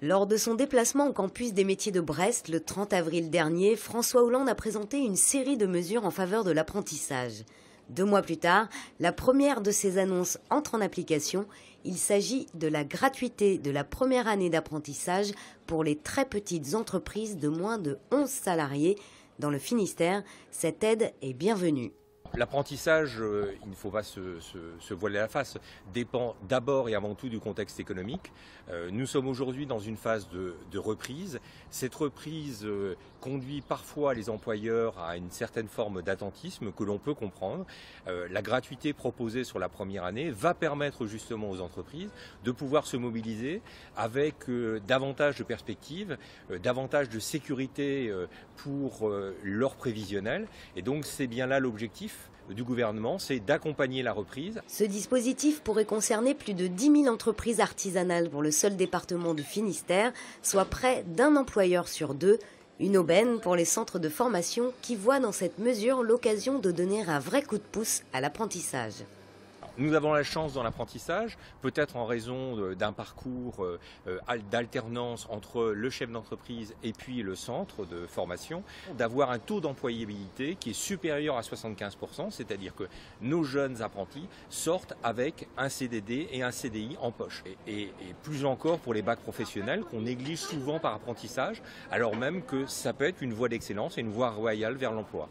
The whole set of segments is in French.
Lors de son déplacement au campus des métiers de Brest le 30 avril dernier, François Hollande a présenté une série de mesures en faveur de l'apprentissage. 2 mois plus tard, la première de ces annonces entre en application. Il s'agit de la gratuité de la première année d'apprentissage pour les très petites entreprises de moins de 11 salariés. Dans le Finistère, cette aide est bienvenue. L'apprentissage, il ne faut pas se voiler la face, dépend d'abord et avant tout du contexte économique. Nous sommes aujourd'hui dans une phase de reprise. Cette reprise conduit parfois les employeurs à une certaine forme d'attentisme que l'on peut comprendre. La gratuité proposée sur la première année va permettre justement aux entreprises de pouvoir se mobiliser avec davantage de perspectives, davantage de sécurité pour leur prévisionnel. Et donc c'est bien là l'objectif du gouvernement, c'est d'accompagner la reprise. Ce dispositif pourrait concerner plus de 10 000 entreprises artisanales pour le seul département du Finistère, soit près d'un employeur sur 2. Une aubaine pour les centres de formation qui voient dans cette mesure l'occasion de donner un vrai coup de pouce à l'apprentissage. Nous avons la chance dans l'apprentissage, peut-être en raison d'un parcours d'alternance entre le chef d'entreprise et puis le centre de formation, d'avoir un taux d'employabilité qui est supérieur à 75%, c'est-à-dire que nos jeunes apprentis sortent avec un CDD et un CDI en poche. Et plus encore pour les bacs professionnels qu'on néglige souvent par apprentissage, alors même que ça peut être une voie d'excellence et une voie royale vers l'emploi.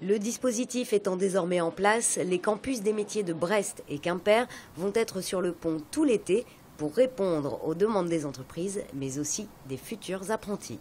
Le dispositif étant désormais en place, les campus des métiers de Brest et Quimper vont être sur le pont tout l'été pour répondre aux demandes des entreprises, mais aussi des futurs apprentis.